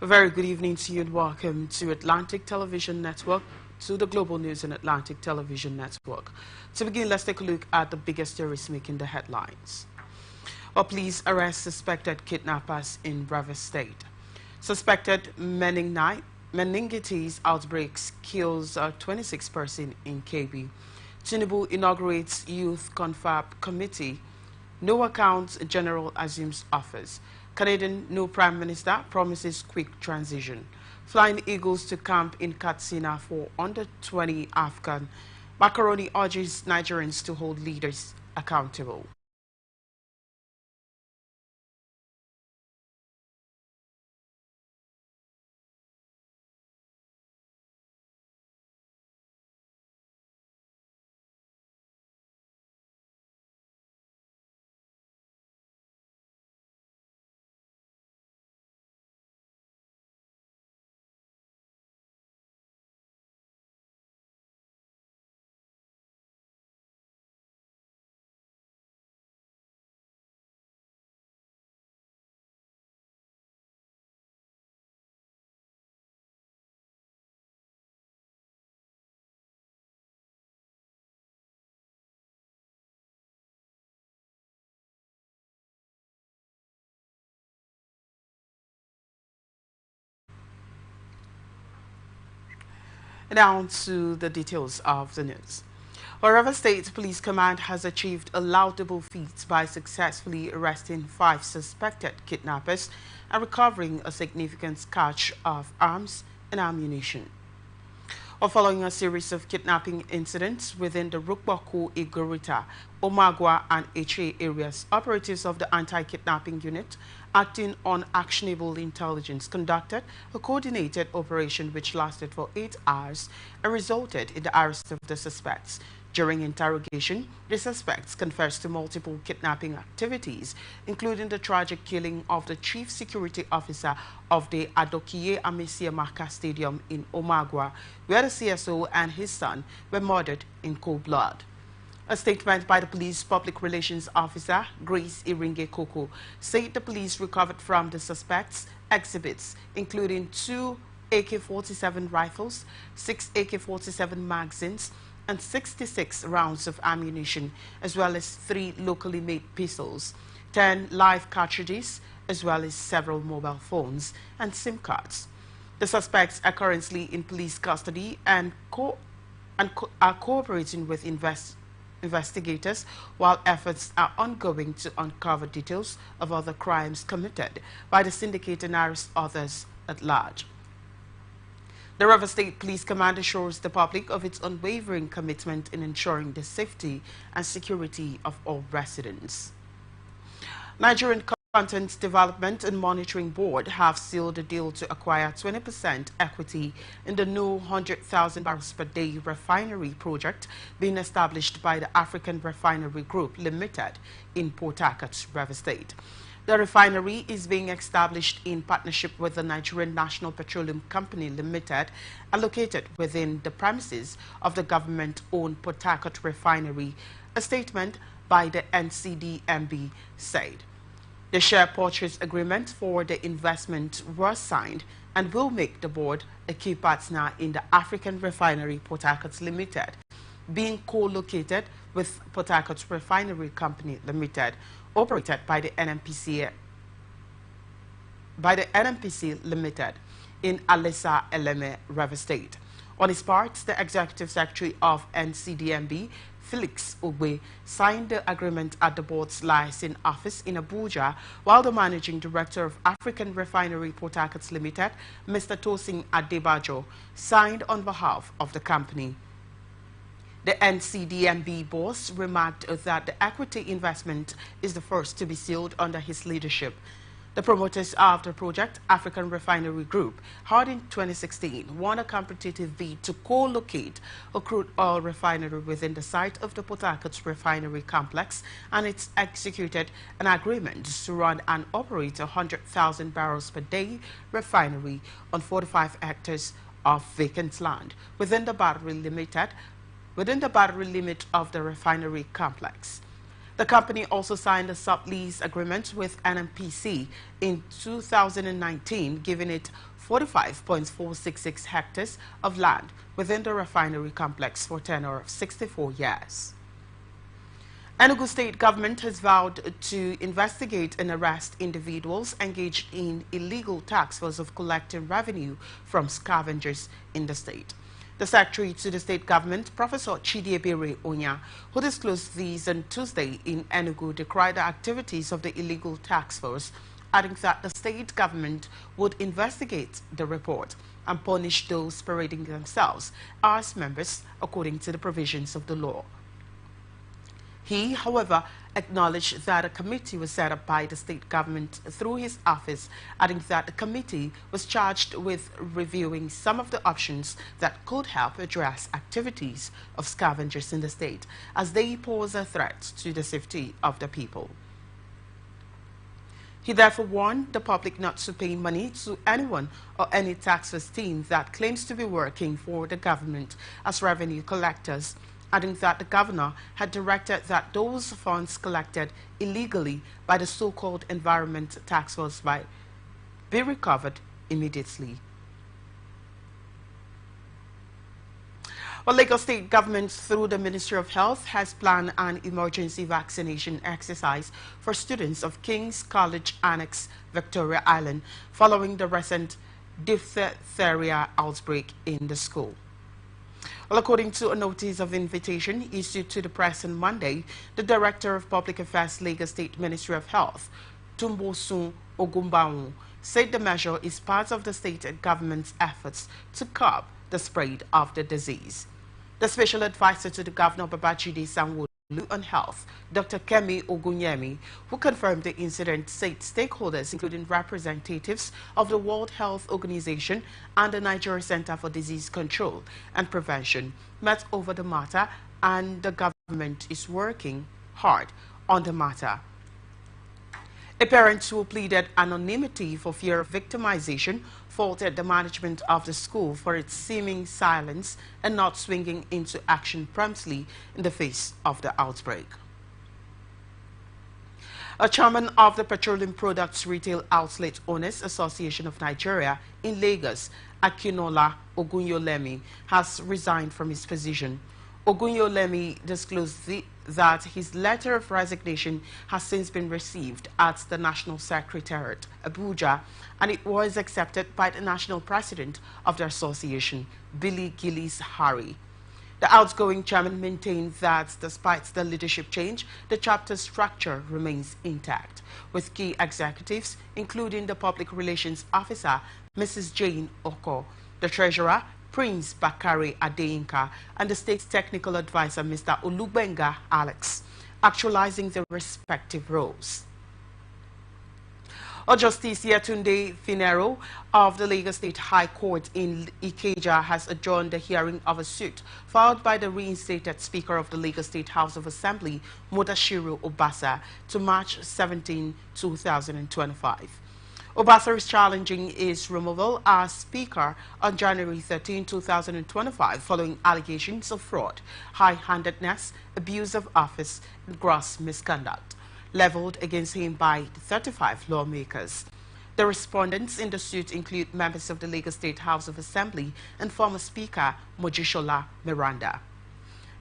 A very good evening to you and welcome to Atlantic Television Network, to the Global News and Atlantic Television Network. To begin, let's take a look at the biggest stories making the headlines. Police arrest suspected kidnappers in Rivers State. Suspected meningitis outbreaks kills 26 persons in KB. Tinubu inaugurates Youth Confab Committee. No accounts general assumes office. Canadian new Prime Minister promises quick transition. Flying Eagles to camp in Katsina for under-20 Afghan. Macaroni urges Nigerians to hold leaders accountable. Now to the details of the news. Rivers State Police Command has achieved a laudable feat by successfully arresting 5 suspected kidnappers and recovering a significant catch of arms and ammunition. Following a series of kidnapping incidents within the Rukboko, Igorita, Omagwa and Eche areas, operatives of the anti-kidnapping unit acting on actionable intelligence conducted a coordinated operation which lasted for 8 hours and resulted in the arrest of the suspects. During interrogation, the suspects confessed to multiple kidnapping activities, including the tragic killing of the chief security officer of the Adokiye Amesia Maka Stadium in Omagwa, where the CSO and his son were murdered in cold blood. A statement by the police public relations officer, Grace Iringe Koko, said the police recovered from the suspects exhibits, including 2 AK-47 rifles, 6 AK-47 magazines, and 66 rounds of ammunition, as well as 3 locally made pistols, 10 live cartridges, as well as several mobile phones and SIM cards. The suspects are currently in police custody and are cooperating with investigators, while efforts are ongoing to uncover details of other crimes committed by the syndicate and arrest others at large. The Rivers State Police Command assures the public of its unwavering commitment in ensuring the safety and security of all residents. Nigerian Content Development and Monitoring Board have sealed a deal to acquire 20% equity in the new 100,000 barrels per day refinery project being established by the African Refinery Group Limited in Port Harcourt, Rivers State. The refinery is being established in partnership with the Nigerian National Petroleum Company Limited and located within the premises of the government-owned Port Harcourt refinery, a statement by the NCDMB said. The share purchase agreement for the investment was signed and will make the board a key partner in the African Refinery Port Harcourt Limited, being co-located with Port Harcourt Refinery Company Limited, operated by the NNPC Limited in Alessa Eleme, Rivers State. On his part, the Executive Secretary of NCDMB, Felix Ogbe, signed the agreement at the board's liaison office in Abuja, while the Managing Director of African Refinery Port Harcourt Limited, Mr. Tosin Adebajo, signed on behalf of the company. The NCDMB boss remarked that the equity investment is the first to be sealed under his leadership. The promoters of the project, African Refinery Group, had in 2016 won a competitive bid to co-locate a crude oil refinery within the site of the Port Harcourt refinery complex, and it's executed an agreement to run and operate a 100,000 barrels per day refinery on 45 hectares of vacant land within the battery limit of the refinery complex. The company also signed a sublease agreement with NMPC in 2019, giving it 45.466 hectares of land within the refinery complex for a tenure of 64 years. Enugu State government has vowed to investigate and arrest individuals engaged in illegal taxes of collecting revenue from scavengers in the state. The Secretary to the State Government, Professor Chidiebere Onya, who disclosed these on Tuesday in Enugu, decried the activities of the illegal tax force, adding that the state government would investigate the report and punish those parading themselves as members according to the provisions of the law. He, however, acknowledged that a committee was set up by the state government through his office, adding that the committee was charged with reviewing some of the options that could help address activities of scavengers in the state as they pose a threat to the safety of the people. He therefore warned the public not to pay money to anyone or any taxless team that claims to be working for the government as revenue collectors, adding that the governor had directed that those funds collected illegally by the so-called environment tax force be recovered immediately. Well, Lagos State government, through the Ministry of Health, has planned an emergency vaccination exercise for students of King's College Annex, Victoria Island, following the recent diphtheria outbreak in the school. Well, according to a notice of invitation issued to the press on Monday, the Director of Public Affairs, Lagos State Ministry of Health, Tumbosun Ogumbawu, said the measure is part of the state government's efforts to curb the spread of the disease. The Special Advisor to the Governor, Babajide Sanwo-Olu, on Health, Dr. Kemi Ogunyemi, who confirmed the incident, said stakeholders, including representatives of the World Health Organization and the Nigeria Center for Disease Control and Prevention, met over the matter, and the government is working hard on the matter. A parent who pleaded anonymity for fear of victimization faulted the management of the school for its seeming silence and not swinging into action promptly in the face of the outbreak. A chairman of the Petroleum Products Retail Outlet Owners Association of Nigeria in Lagos, Akinola Ogunyolemi, has resigned from his position. Ogunyolemi disclosed that his letter of resignation has since been received at the National Secretariat, Abuja, and it was accepted by the National President of the association, Billy Gillis Harry. The outgoing chairman maintained that despite the leadership change, the chapter structure remains intact, with key executives, including the Public Relations Officer, Mrs. Jane Oko, the Treasurer, Prince Bakari Adeyinka, and the State's Technical Advisor, Mr. Olubenga Alex, actualizing their respective roles. Justice Yetunde Finero of the Lagos State High Court in Ikeja has adjourned the hearing of a suit filed by the reinstated Speaker of the Lagos State House of Assembly, Mudashiru Obasa, to March 17, 2025. Obasa is challenging his removal as Speaker on January 13, 2025, following allegations of fraud, high-handedness, abuse of office, and gross misconduct leveled against him by 35 lawmakers. The respondents in the suit include members of the Lagos State House of Assembly and former Speaker Mojisola Miranda.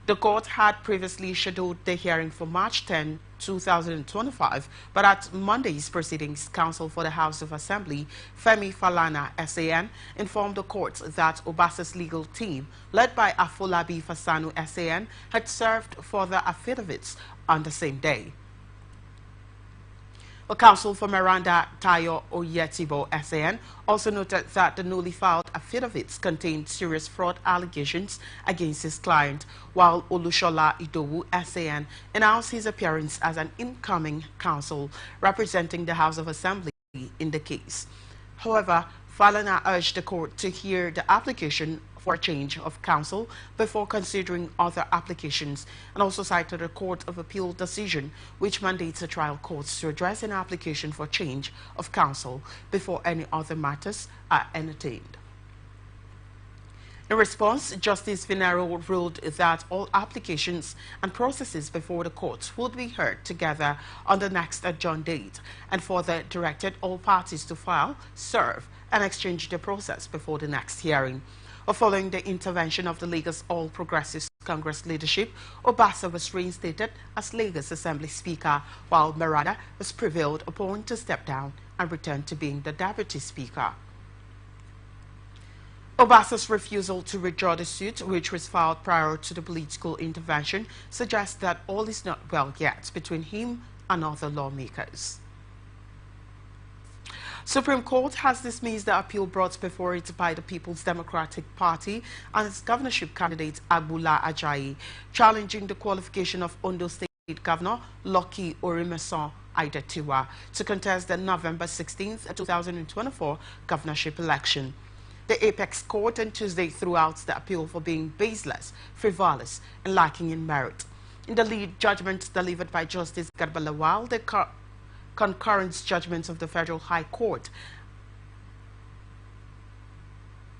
The court had previously scheduled the hearing for March 10, 2025, but at Monday's proceedings, counsel for the House of Assembly, Femi Falana, SAN, informed the court that Obasa's legal team, led by Afolabi Fasanu, SAN, had served further affidavits on the same day. A counsel for Miranda, Tayo Oyetibo, SAN, also noted that the newly filed affidavits contained serious fraud allegations against his client, while Olushola Idowu, SAN, announced his appearance as an incoming counsel representing the House of Assembly in the case. However, Falana urged the court to hear the application for a change of counsel before considering other applications, and also cited a Court of Appeal decision which mandates a trial court to address an application for change of counsel before any other matters are entertained. In response, Justice Finero ruled that all applications and processes before the court would be heard together on the next adjourned date, and further directed all parties to file, serve, and exchange the process before the next hearing. Following the intervention of the Lagos All Progressives Congress leadership, Obasa was reinstated as Lagos Assembly Speaker, while Merada was prevailed upon to step down and return to being the Deputy Speaker. Obasa's refusal to withdraw the suit, which was filed prior to the political intervention, suggests that all is not well yet between him and other lawmakers. Supreme Court has dismissed the appeal brought before it by the People's Democratic Party and its governorship candidate Agboola Ajayi, challenging the qualification of Ondo State Governor Lucky Orimasa Aiyedatiwa to contest the November 16, 2024 governorship election. The Apex Court on Tuesday threw out the appeal for being baseless, frivolous, and lacking in merit. In the lead judgment delivered by Justice Garba Lawal, the concurrence judgments of the Federal High Court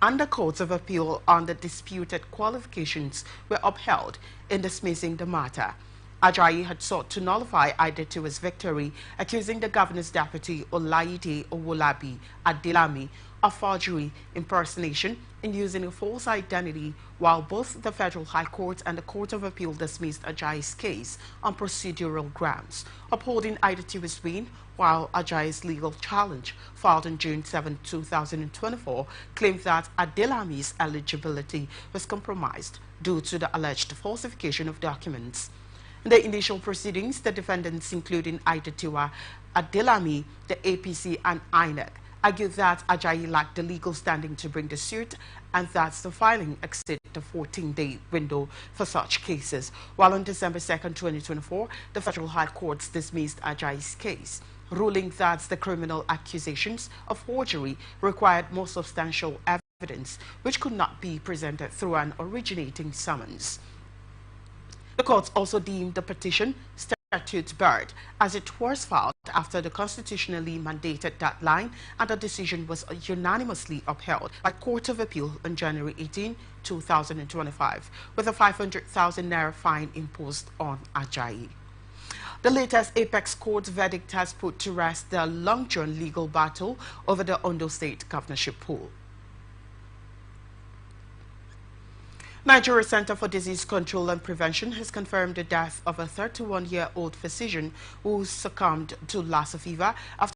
and the Courts of Appeal on the disputed qualifications were upheld in dismissing the matter. Ajayi had sought to nullify Aiyedatiwa's victory, accusing the governor's deputy Olaide Owolabi Adelami of forgery, impersonation, and using a false identity, while both the Federal High Court and the Court of Appeal dismissed Ajayi's case on procedural grounds, upholding Aiyedatiwa's win, while Ajayi's legal challenge, filed on June 7, 2024, claimed that Adelami's eligibility was compromised due to the alleged falsification of documents. In the initial proceedings, the defendants, including Aiyedatiwa, Adelami, the APC, and INEC, argued that Ajayi lacked the legal standing to bring the suit and that the filing exceeded the 14-day window for such cases, while on December 2, 2024, the Federal High Court dismissed Ajayi's case, ruling that the criminal accusations of forgery required more substantial evidence, which could not be presented through an originating summons. The court also deemed the petition statute barred, as it was filed after the constitutionally mandated deadline, and the decision was unanimously upheld by Court of Appeal on January 18, 2025, with a 500,000 naira fine imposed on Ajayi. The latest Apex Court verdict has put to rest the long-drawn legal battle over the Ondo State governorship pool. Nigeria Center for Disease Control and Prevention has confirmed the death of a 31-year-old physician who succumbed to Lassa fever after